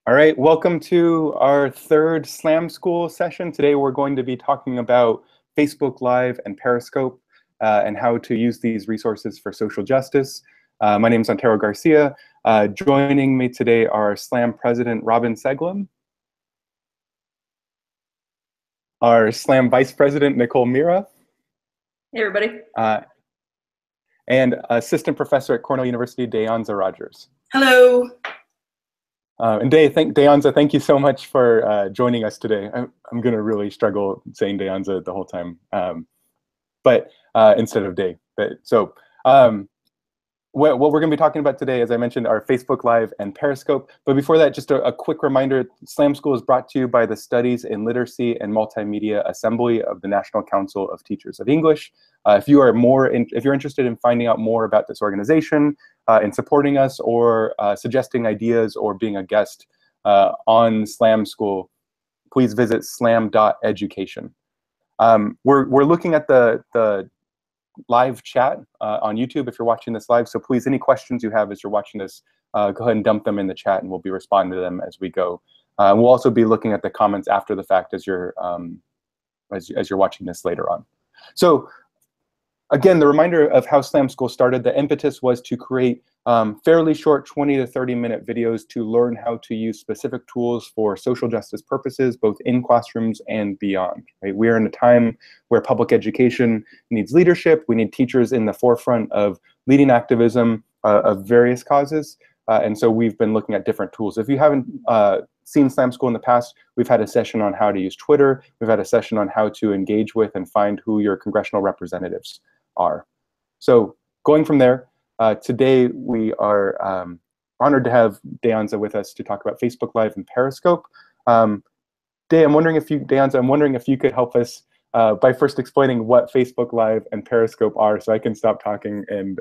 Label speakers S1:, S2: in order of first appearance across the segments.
S1: All right, welcome to our third SLAM School session. Today we're going to be talking about Facebook Live and Periscope and how to use these resources for social justice. My name is Antero Garcia. Joining me today are SLAM President Robin Seglem, our SLAM Vice President Nicole Mira.
S2: Hey everybody.
S1: And Assistant Professor at Cornell University, Dehanza Rogers.
S2: Hello.
S1: And Dehanza, thank you so much for joining us today. I'm going to really struggle saying Dehanza the whole time, but instead of Day. What we're going to be talking about today, as I mentioned, are Facebook Live and Periscope. But before that, just a quick reminder, SLAM School is brought to you by the Studies in Literacy and Multimedia Assembly of the National Council of Teachers of English. If you're interested in finding out more about this organization, in supporting us, or suggesting ideas, or being a guest on SLAM School, please visit SLAM.education. We're looking at the live chat on YouTube if you're watching this live. So please, any questions you have as you're watching this, go ahead and dump them in the chat, and we'll be responding to them as we go. We'll also be looking at the comments after the fact as you're watching this later on. So again, the reminder of how SLAM School started, the impetus was to create fairly short 20 to 30-minute videos to learn how to use specific tools for social justice purposes, both in classrooms and beyond. Right? We are in a time where public education needs leadership. We need teachers in the forefront of leading activism of various causes. And so we've been looking at different tools. If you haven't seen SLAM School in the past, we've had a session on how to use Twitter. We've had a session on how to engage with and find who your congressional representatives are. So going from there, today we are honored to have Dehanza with us to talk about Facebook Live and Periscope. Dehanza, I'm wondering if you could help us by first explaining what Facebook Live and Periscope are, so I can stop talking and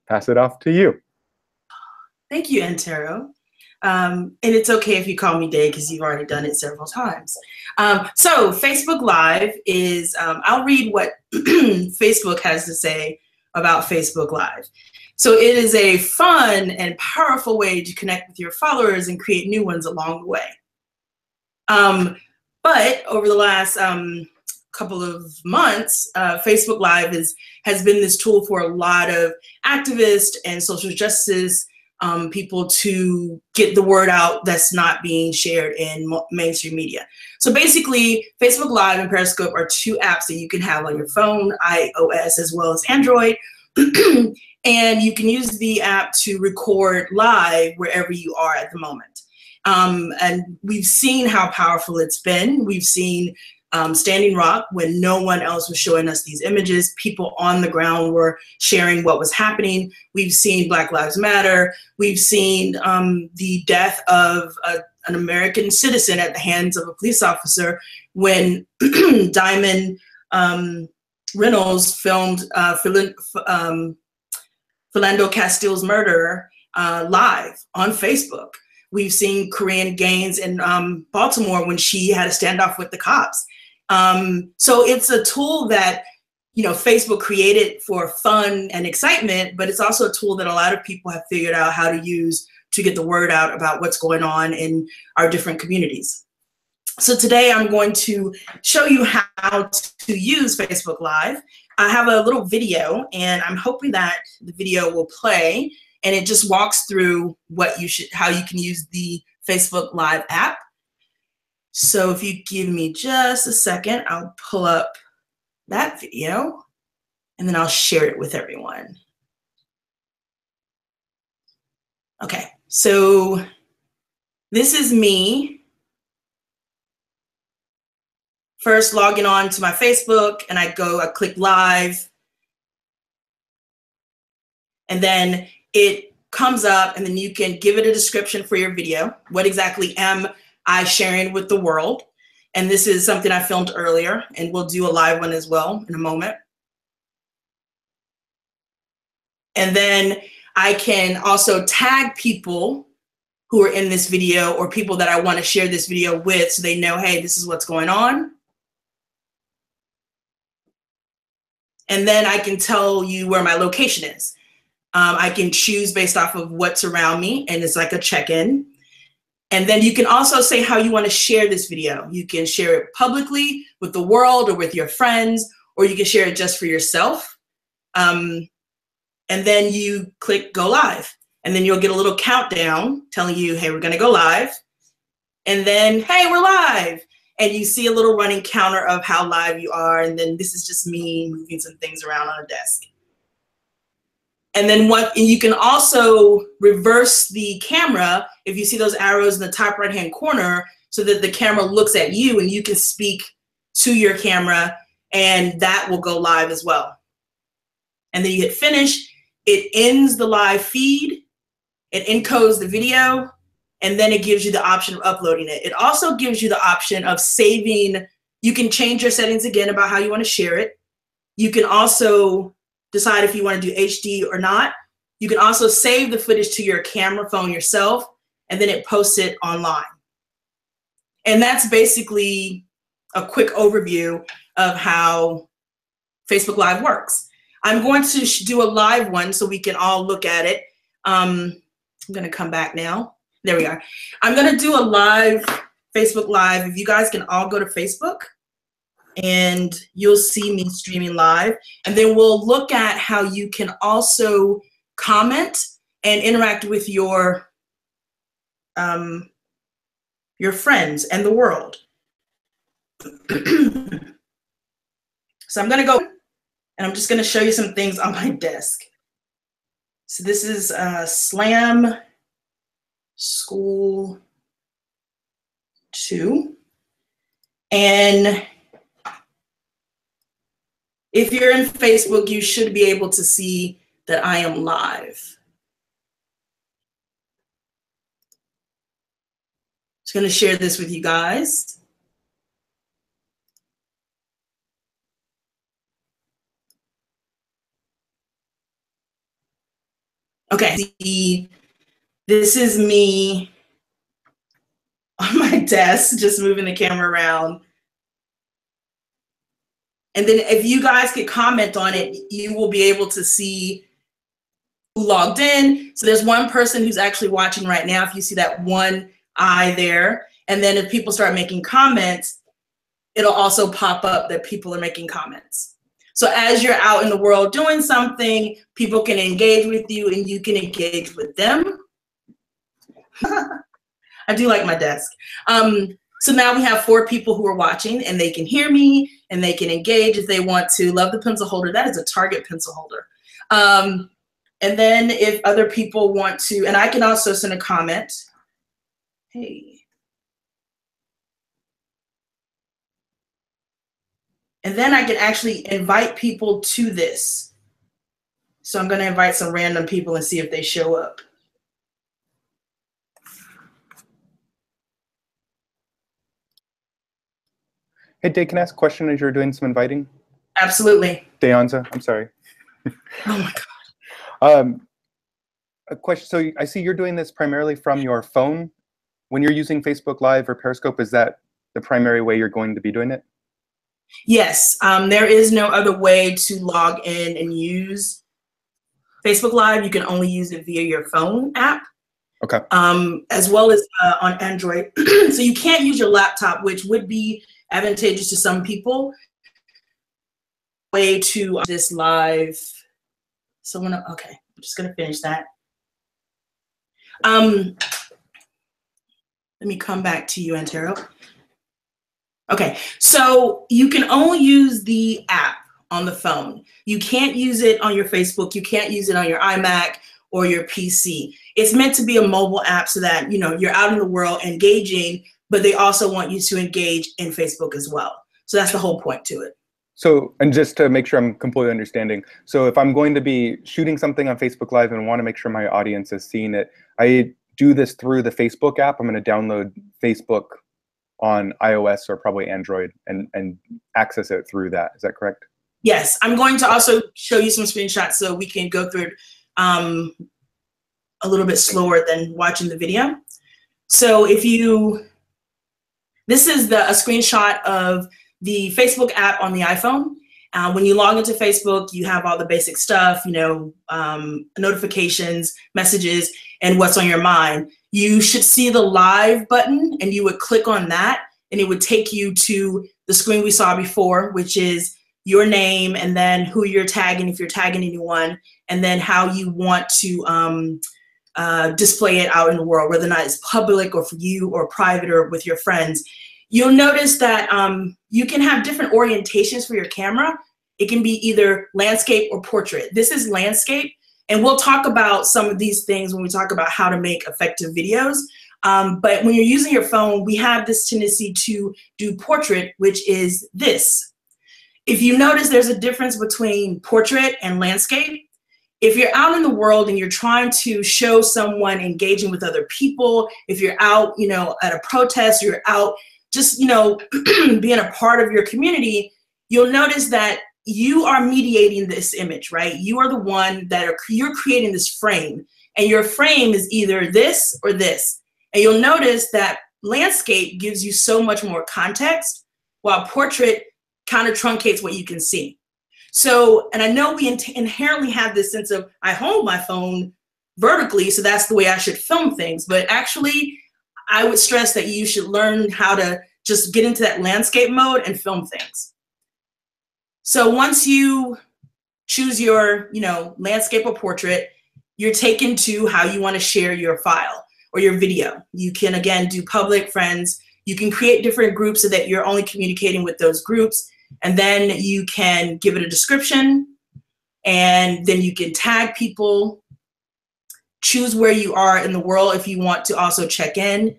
S1: pass it off to you.
S2: Thank you, Antero. And it's okay if you call me Day, because you've already done it several times. So Facebook Live is, I'll read what Facebook has to say about Facebook Live. So it is a fun and powerful way to connect with your followers and create new ones along the way. But over the last couple of months, Facebook Live has been this tool for a lot of activists and social justice people to get the word out that's not being shared in mainstream media. So basically, Facebook Live and Periscope are two apps that you can have on your phone, iOS as well as Android. And you can use the app to record live wherever you are at the moment. And we've seen how powerful it's been. We've seen Standing Rock, when no one else was showing us these images, people on the ground were sharing what was happening. We've seen Black Lives Matter. We've seen the death of an American citizen at the hands of a police officer when Diamond Reynolds filmed Philando Castile's murder live on Facebook. We've seen Corinne Gaines in Baltimore when she had a standoff with the cops. So it's a tool that, Facebook created for fun and excitement, but it's also a tool that a lot of people have figured out how to use to get the word out about what's going on in our different communities. So today I'm going to show you how to use Facebook Live. I have a little video, and I'm hoping that the video will play, and it just walks through how you can use the Facebook Live app. So if you give me just a second, I'll pull up that video, and then I'll share it with everyone. Okay, so this is me first logging on to my Facebook, and I click live, and then it comes up, and then you can give it a description for your video. What exactly am I sharing with the world? And this is something I filmed earlier, and we'll do a live one as well in a moment. And then I can also tag people who are in this video, or people that I want to share this video with, so they know, hey, this is what's going on. And then I can tell you where my location is. I can choose based off of what's around me, and it's like a check-in. And then you can also say how you want to share this video. You can share it publicly with the world or with your friends, or you can share it just for yourself. And then you click go live. And then you'll get a little countdown telling you, hey, we're going to go live. And then, hey, we're live. And you see a little running counter of how live you are. And then this is just me moving some things around on a desk. And then you can also reverse the camera if you see those arrows in the top right-hand corner so that the camera looks at you and you can speak to your camera, and that will go live as well. And then you hit finish. It ends the live feed. It encodes the video, and then it gives you the option of uploading it. It also gives you the option of saving. You can change your settings again about how you want to share it. You can also decide if you want to do HD or not. You can also save the footage to your camera phone yourself, and then it posts it online. And that's basically a quick overview of how Facebook Live works. I'm going to do a live one so we can all look at it. I'm going to come back now. There we are. I'm going to do a live Facebook Live. If you guys can all go to Facebook, and you'll see me streaming live. And then we'll look at how you can also comment and interact with your friends and the world. So I'm gonna go, and I'm just gonna show you some things on my desk. So this is SLAM School 2. And if you're in Facebook, you should be able to see that I am live. Just going to share this with you guys. Okay, this is me on my desk, just moving the camera around. And then if you guys could comment on it, you will be able to see who logged in. So there's one person who's actually watching right now, if you see that one eye there. And then if people start making comments, it'll also pop up that people are making comments. So as you're out in the world doing something, people can engage with you and you can engage with them. I do like my desk. So now we have 4 people who are watching, and they can hear me and they can engage if they want to. Love the pencil holder. That is a Target pencil holder. And then if other people want to, and I can also send a comment. Hey. And then I can actually invite people to this. So I'm going to invite some random people and see if they show up.
S1: Hey, Day, can I ask a question as you're doing some inviting?
S2: Absolutely.
S1: Dehanza, I'm sorry.
S2: Oh my God.
S1: A question. So I see you're doing this primarily from your phone. When you're using Facebook Live or Periscope, is that the primary way you're going to be doing it?
S2: Yes. There is no other way to log in and use Facebook Live. You can only use it via your phone app.
S1: Okay.
S2: As well as on Android. So you can't use your laptop, which would be advantageous to some people. Way to this live. So okay, I'm just gonna finish that. Let me come back to you, Antero. Okay, so you can only use the app on the phone. You can't use it on your Facebook. You can't use it on your iMac or your PC. It's meant to be a mobile app so that you're out in the world engaging, but they also want you to engage in Facebook as well. So that's the whole point to it.
S1: So, and just to make sure I'm completely understanding, so if I'm going to be shooting something on Facebook Live and want to make sure my audience is seeing it, I do this through the Facebook app. I'm going to download Facebook on iOS or probably Android and access it through that. Is that correct?
S2: Yes, I'm going to also show you some screenshots so we can go through it a little bit slower than watching the video. So this is a screenshot of the Facebook app on the iPhone. When you log into Facebook, you have all the basic stuff, notifications, messages, and what's on your mind. you should see the live button, and you would click on that, and it would take you to the screen we saw before, which is your name and then who you're tagging, if you're tagging anyone, and then how you want to display it out in the world, whether or not it's public or for you or private or with your friends. You'll notice that you can have different orientations for your camera. It can be either landscape or portrait. This is landscape, and we'll talk about some of these things when we talk about how to make effective videos. But when you're using your phone, we have this tendency to do portrait, which is this. If you notice, there's a difference between portrait and landscape. If you're out in the world and you're trying to show someone engaging with other people, if you're out, at a protest, you're out just, being a part of your community, you'll notice that you are mediating this image, right? You are the one you're creating this frame, and your frame is either this or this. And you'll notice that landscape gives you so much more context, while portrait kind of truncates what you can see. So, and I know we inherently have this sense of, I hold my phone vertically, so that's the way I should film things. But actually, I would stress that you should learn how to just get into that landscape mode and film things. So once you choose your, landscape or portrait, you're taken to how you want to share your file or your video. You can, again, do public, friends. You can create different groups so that you're only communicating with those groups. And then you can give it a description, and then you can tag people, choose where you are in the world if you want to also check in.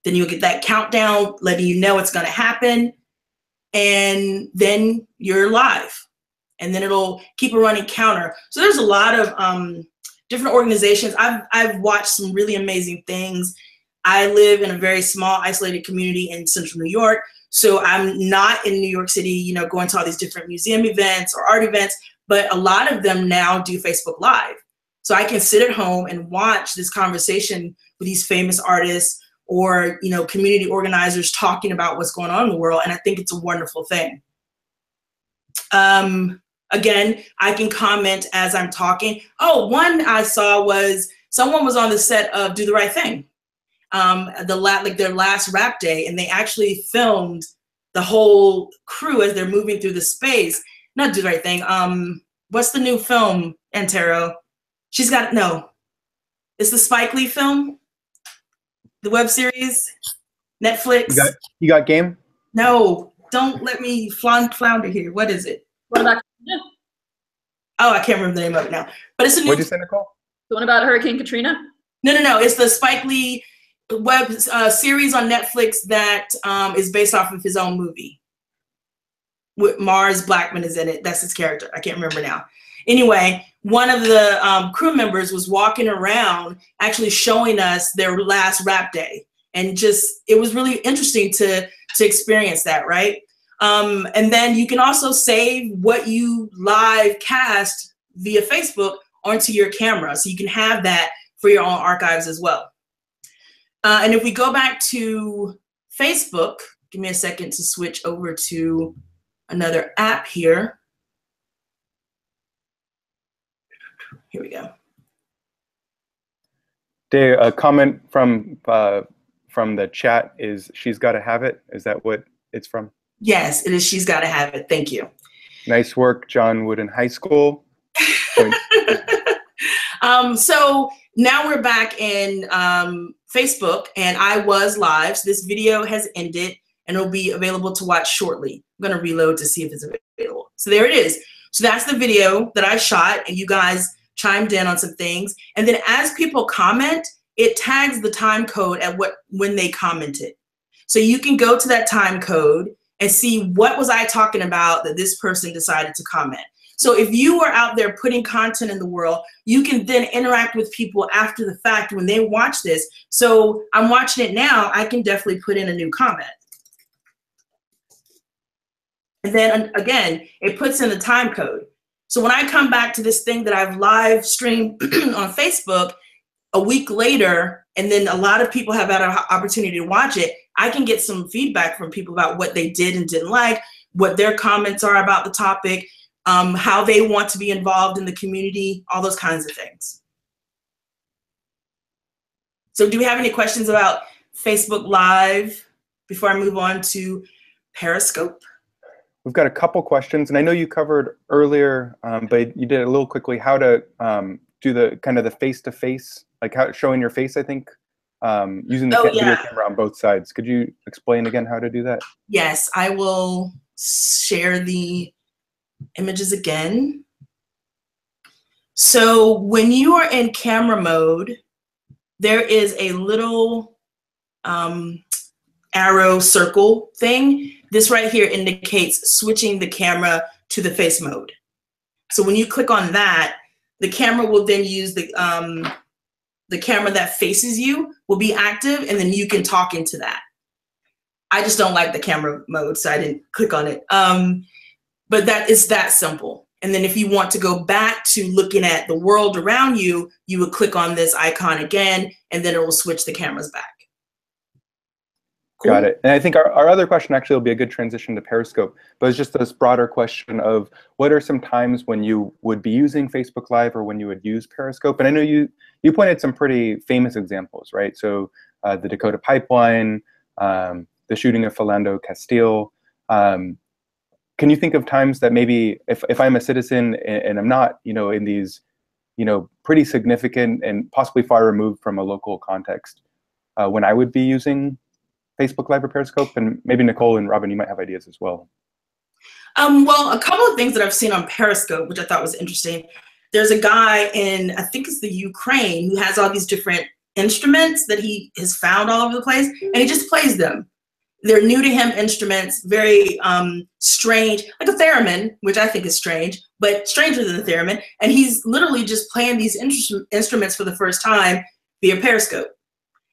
S2: Then you'll get that countdown letting you know it's going to happen. And then you're live. And then it'll keep a running counter. So there's a lot of different organizations. I've watched some really amazing things. I live in a very small, isolated community in central New York. So I'm not in New York City, going to all these different museum events or art events, but a lot of them now do Facebook Live. So I can sit at home and watch this conversation with these famous artists or, community organizers talking about what's going on in the world. And I think it's a wonderful thing. Again, I can comment as I'm talking. Oh, one I saw was someone was on the set of Do the Right Thing. Their last rap day, and they actually filmed the whole crew as they're moving through the space. Not Do the Right Thing. What's the new film, Antero? It's the Spike Lee film, the web series, Netflix.
S1: You got game? No,
S2: don't let me flounder here. What is it?
S3: What about?
S2: Oh, I can't remember the name of it now. But it's a new.
S1: What'd you say, Nicole?
S3: The one about Hurricane Katrina?
S2: No. It's the Spike Lee web series on Netflix that is based off of his own movie. With Mars Blackman is in it. That's his character. I can't remember now. Anyway, one of the crew members was walking around actually showing us their last rap day. And it was really interesting to experience that, right? And then you can also save what you live cast via Facebook onto your camera. So you can have that for your own archives as well. And if we go back to Facebook, give me a second to switch over to another app here. Here we go.
S1: Dave, a comment from the chat is "She's Gotta Have It." Is that what it's from?
S2: Yes, it is. She's Gotta Have It. Thank you.
S1: Nice work, John Wooden High School.
S2: So now we're back in Facebook, and I was live. So this video has ended, and it'll be available to watch shortly. I'm gonna reload to see if it's available. So there it is. So that's the video that I shot, and you guys chimed in on some things. And then as people comment, it tags the time code at when they commented. So you can go to that time code and see what was I talking about that this person decided to comment. So if you are out there putting content in the world, you can then interact with people after the fact when they watch this. So I'm watching it now, I can definitely put in a new comment. And then again, it puts in the time code. So when I come back to this thing that I've live streamed on Facebook a week later, and then a lot of people have had an opportunity to watch it, I can get some feedback from people about what they did and didn't like, what their comments are about the topic, how they want to be involved in the community, all those kinds of things. So do we have any questions about Facebook Live before I move on to Periscope?
S1: We've got a couple questions, and I know you covered earlier, but you did it a little quickly, how to do the kind of the face-to-face, like how showing your face, I think, using the video camera on both sides. Could you explain again how to do that?
S2: Yes, I will share the images again. So when you are in camera mode, there is a little arrow circle thing. This right here indicates switching the camera to the face mode. So when you click on that, the camera will then use the camera that faces you will be active, and then you can talk into that. I just don't like the camera mode, so I didn't click on it. But that is that simple. And then if you want to go back to looking at the world around you, you would click on this icon again, and then it will switch the cameras back. Cool.
S1: Got it. And I think our other question actually will be a good transition to Periscope, but it's just this broader question of what are some times when you would be using Facebook Live or when you would use Periscope? And I know you pointed some pretty famous examples, right? So the Dakota Pipeline, the shooting of Philando Castile. Can you think of times that maybe if I'm a citizen and I'm not, in these, pretty significant and possibly far removed from a local context, when I would be using Facebook Live or Periscope? And maybe Nicole and Robin, you might have ideas as well.
S2: Well, a couple of things that I've seen on Periscope, which I thought was interesting. There's a guy in, I think it's the Ukraine, who has all these different instruments that he has found all over the place, and he just plays them. They're new to him instruments, very strange, like a theremin, which I think is strange, but stranger than a theremin. And he's literally just playing these instruments for the first time via Periscope.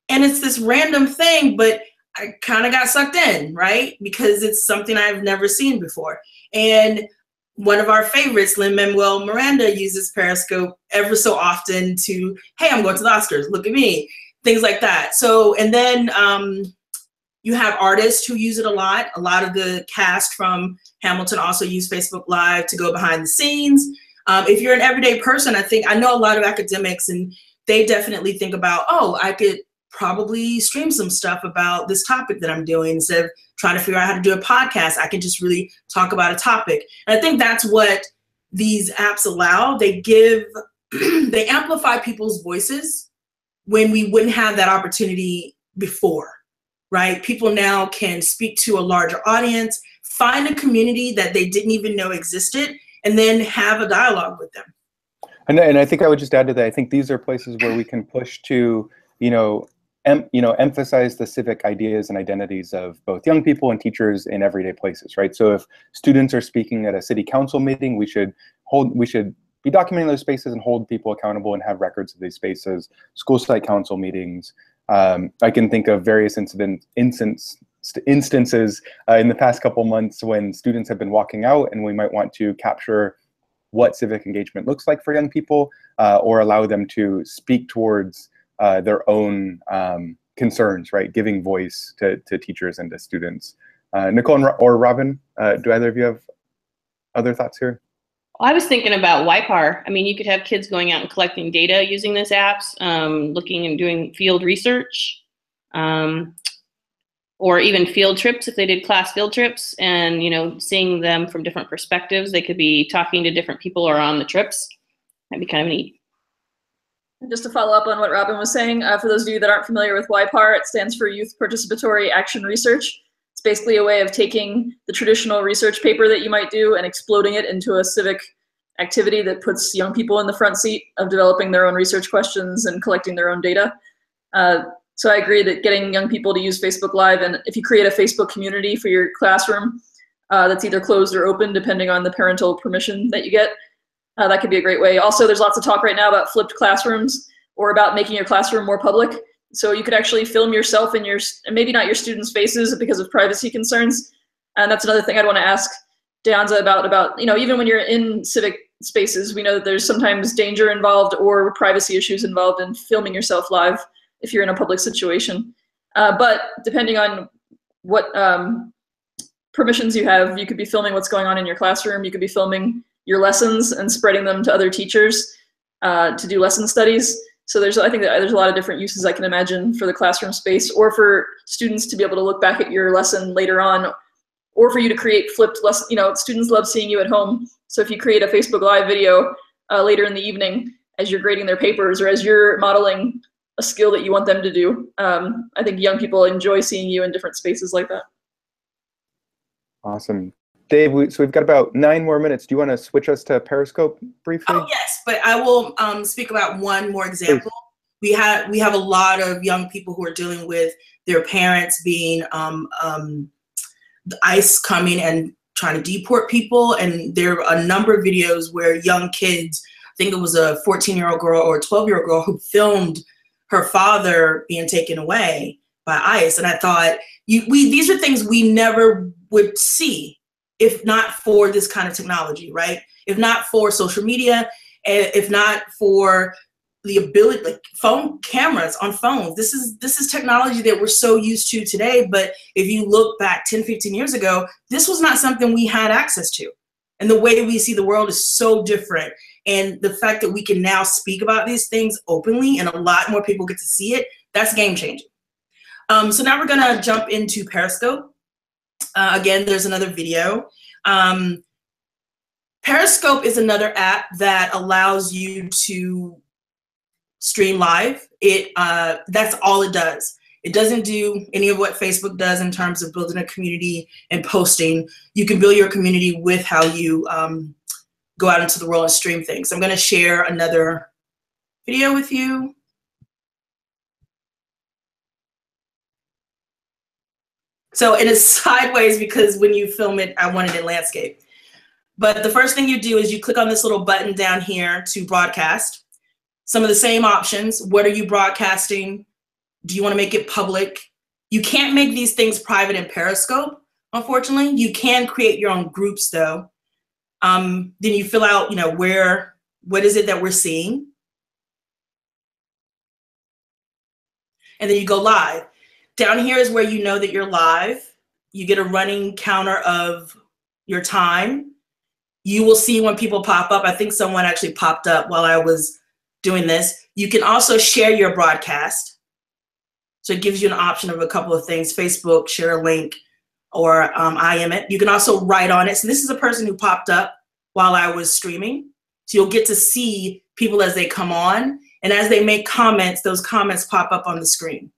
S2: And it's this random thing, but I kind of got sucked in, right? Because it's something I've never seen before. And one of our favorites, Lin-Manuel Miranda, uses Periscope ever so often to, hey, I'm going to the Oscars, look at me, things like that. So, and then you have artists who use it a lot. A lot of the cast from Hamilton also use Facebook Live to go behind the scenes. If you're an everyday person, I know a lot of academics, and they definitely think about, oh, I could probably stream some stuff about this topic that I'm doing. Instead of trying to figure out how to do a podcast, I can just really talk about a topic. And I think that's what these apps allow. They they amplify people's voices when we wouldn't have that opportunity before, right? People now can speak to a larger audience, find a community that they didn't even know existed, and then have a dialogue with them.
S1: And I think I would just add to that, I think these are places where we can push to, emphasize the civic ideas and identities of both young people and teachers in everyday places, right? So if students are speaking at a city council meeting, we should be documenting those spaces and hold people accountable and have records of these spaces. School site council meetings. I can think of various instances in the past couple months when students have been walking out, and we might want to capture what civic engagement looks like for young people, or allow them to speak towards their own concerns, right? Giving voice to teachers and to students. Nicole or Robin, do either of you have other thoughts here?
S3: I was thinking about YPAR. I mean, you could have kids going out and collecting data using these apps, looking and doing field research, or even field trips if they did class field trips, and seeing them from different perspectives. They could be talking to different people or on the trips. That'd be kind of neat.
S4: Just to follow up on what Robin was saying, for those of you that aren't familiar with YPAR, it stands for Youth Participatory Action Research. It's basically a way of taking the traditional research paper that you might do and exploding it into a civic activity that puts young people in the front seat of developing their own research questions and collecting their own data. So I agree that getting young people to use Facebook Live, and if you create a Facebook community for your classroom that's either closed or open depending on the parental permission that you get, that could be a great way. Also, there's lots of talk right now about flipped classrooms or about making your classroom more public. So you could actually film yourself and maybe not your students' faces because of privacy concerns. And that's another thing I'd want to ask Dehanza about, even when you're in civic spaces, we know that there's sometimes danger involved or privacy issues involved in filming yourself live if you're in a public situation. But depending on what permissions you have, you could be filming what's going on in your classroom. You could be filming your lessons and spreading them to other teachers to do lesson studies. So I think that there's a lot of different uses I can imagine for the classroom space, or for students to be able to look back at your lesson later on, or for you to create flipped lesson. You know, students love seeing you at home. So if you create a Facebook Live video later in the evening as you're grading their papers, or as you're modeling a skill that you want them to do, I think young people enjoy seeing you in different spaces like that.
S1: Awesome. Dave, so we've got about 9 more minutes. Do you want to switch us to Periscope briefly?
S2: Oh, yes, but I will speak about one more example. Please. We have a lot of young people who are dealing with their parents being the ICE coming and trying to deport people, and there are a number of videos where young kids, I think it was a 14-year-old girl or a 12-year-old girl, who filmed her father being taken away by ICE, and I thought, these are things we never would see if not for this kind of technology, right? If not for social media, if not for the ability, like phone cameras on phones. This is technology that we're so used to today, but if you look back 10, 15 years ago, this was not something we had access to. And the way we see the world is so different. And the fact that we can now speak about these things openly and a lot more people get to see it, that's game changing. So now we're gonna jump into Periscope. Again, there's another video. Periscope is another app that allows you to stream live. That's all it does. It doesn't do any of what Facebook does in terms of building a community and posting. You can build your community with how you go out into the world and stream things. I'm gonna share another video with you. So it is sideways because when you film it, I wanted it landscape. But the first thing you do is you click on this little button down here to broadcast. Some of the same options. What are you broadcasting? Do you want to make it public? You can't make these things private in Periscope, unfortunately. You can create your own groups though. Then you fill out, you know, what is it that we're seeing? And then you go live. Down here is where you know that you're live. You get a running counter of your time. You will see when people pop up. I think someone actually popped up while I was doing this. You can also share your broadcast. So it gives you an option of a couple of things: Facebook, share a link, or IM it. You can also write on it. So this is a person who popped up while I was streaming. So you'll get to see people as they come on. And as they make comments, those comments pop up on the screen.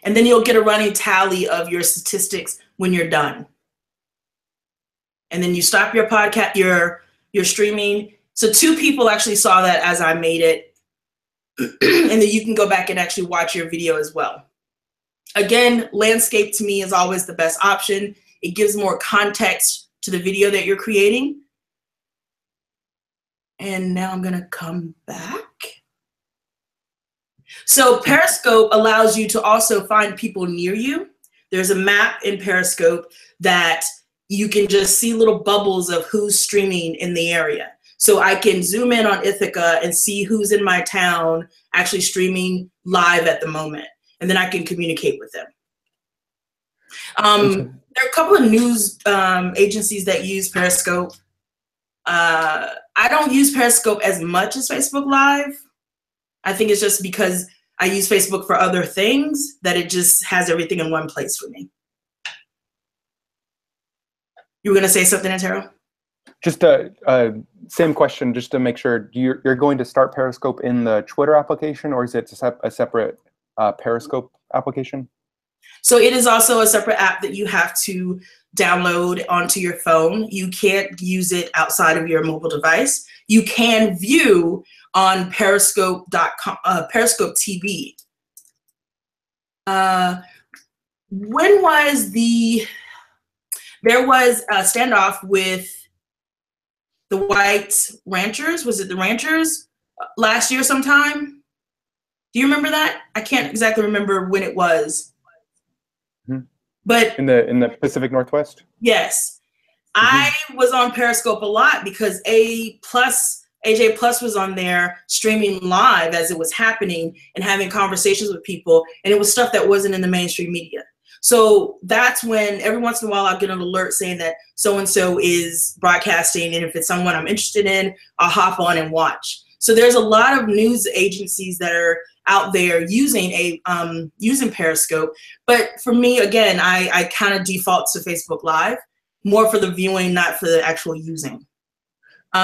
S2: And then you'll get a running tally of your statistics when you're done. And then you stop your podcast, your streaming. So 2 people actually saw that as I made it. And then you can go back and actually watch your video as well. Again, landscape to me is always the best option. It gives more context to the video that you're creating. And now I'm gonna come back. So Periscope allows you to also find people near you. There's a map in Periscope that you can just see little bubbles of who's streaming in the area. So I can zoom in on Ithaca and see who's in my town actually streaming live at the moment. And then I can communicate with them. There are a couple of news agencies that use Periscope. I don't use Periscope as much as Facebook Live. I think it's just because I use Facebook for other things that it just has everything in one place for me. You were going to say something, Antero?
S1: Just same question, just to make sure. You're going to start Periscope in the Twitter application, or is it a separate Periscope application?
S2: So it is also a separate app that you have to download onto your phone. You can't use it outside of your mobile device. You can view on Periscope.com, Periscope TV. When was there was a standoff with the white ranchers? Was it the ranchers last year sometime? Do you remember that? I can't exactly remember when it was.
S1: Mm-hmm.
S2: But
S1: in the Pacific Northwest? Yes.
S2: Mm-hmm. I was on Periscope a lot because AJ Plus was on there streaming live as it was happening and having conversations with people, and it was stuff that wasn't in the mainstream media. So that's when every once in a while I'll get an alert saying that so-and-so is broadcasting, and if it's someone I'm interested in, I'll hop on and watch. So there's a lot of news agencies that are out there using using Periscope. But for me, again, I kind of default to Facebook Live, more for the viewing, not for the actual using.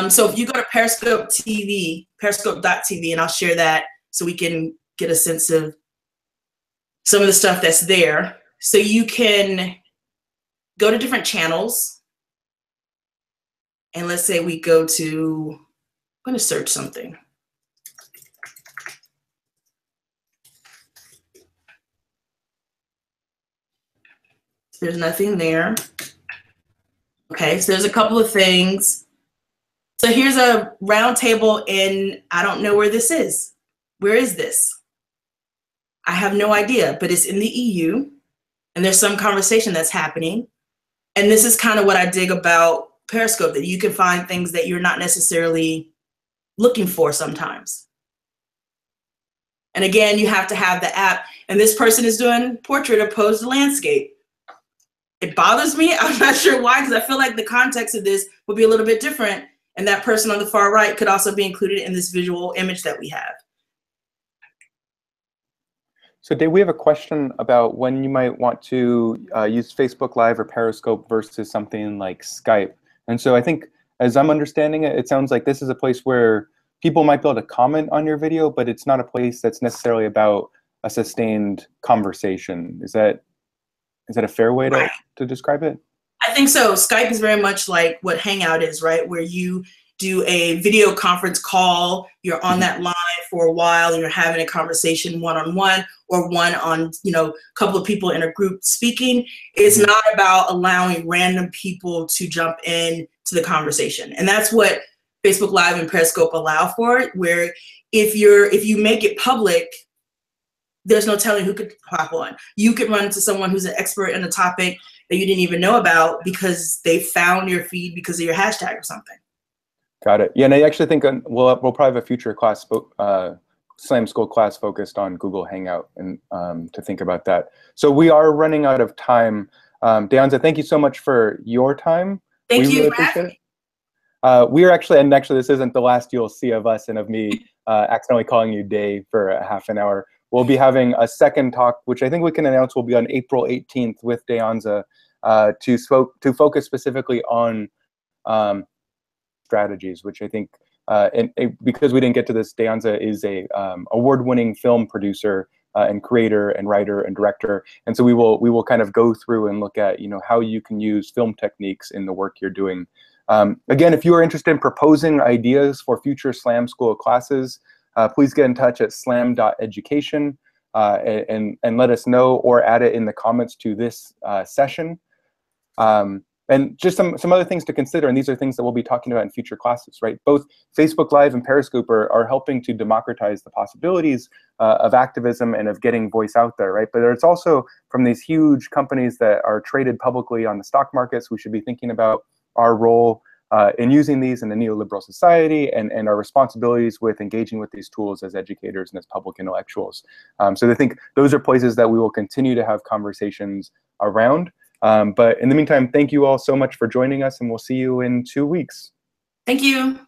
S2: So if you go to Periscope TV, Periscope.tv, and I'll share that so we can get a sense of some of the stuff that's there. So you can go to different channels. And let's say we go to, I'm going to search something. There's nothing there. Okay, so there's a couple of things. So here's a round table, and I don't know where this is. Where is this? I have no idea, but it's in the EU, and there's some conversation that's happening. And this is kind of what I dig about Periscope, that you can find things that you're not necessarily looking for sometimes. And again, you have to have the app, and this person is doing portrait opposed to landscape. It bothers me. I'm not sure why, because I feel like the context of this would be a little bit different, and that person on the far right could also be included in this visual image that we have.
S1: So Dave, we have a question about when you might want to use Facebook Live or Periscope versus something like Skype. And so I think, as I'm understanding it, it sounds like this is a place where people might be able to comment on your video, but it's not a place that's necessarily about a sustained conversation. Is that a fair way to describe it?
S2: I think so. Skype is very much like what Hangout is, right? Where you do a video conference call, you're on that line for a while, and you're having a conversation one-on-one, or one on, a couple of people in a group speaking. It's not about allowing random people to jump in to the conversation. And that's what Facebook Live and Periscope allow for, where if you make it public, there's no telling who could hop on. You could run into someone who's an expert in a topic that you didn't even know about because they found your feed because of your hashtag or something.
S1: Got it. Yeah, and I actually think we'll probably have a future class, SLAM School class focused on Google Hangout, and to think about that. So we are running out of time. Dehanza, thank you so much for your time.
S2: Thank you
S1: really
S2: for having me.
S1: We are actually, and actually this isn't the last you'll see of us and of me accidentally calling you Dave for a half an hour. We'll be having a second talk, which I think we can announce will be on April 18th with Dehanza, to focus specifically on strategies, which I think, because we didn't get to this, Dehanza is a award-winning film producer and creator and writer and director, and so we will kind of go through and look at how you can use film techniques in the work you're doing. Again, if you are interested in proposing ideas for future SLAM School classes, please get in touch at SLAM.education and let us know, or add it in the comments to this session. And just some other things to consider, and these are things that we'll be talking about in future classes, right? Both Facebook Live and Periscope are helping to democratize the possibilities of activism and of getting voice out there, right? But it's also from these huge companies that are traded publicly on the stock markets. We should be thinking about our role in using these in a neoliberal society, and our responsibilities with engaging with these tools as educators and as public intellectuals. So I think those are places that we will continue to have conversations around. But in the meantime, thank you all so much for joining us, and we'll see you in 2 weeks.
S2: Thank you.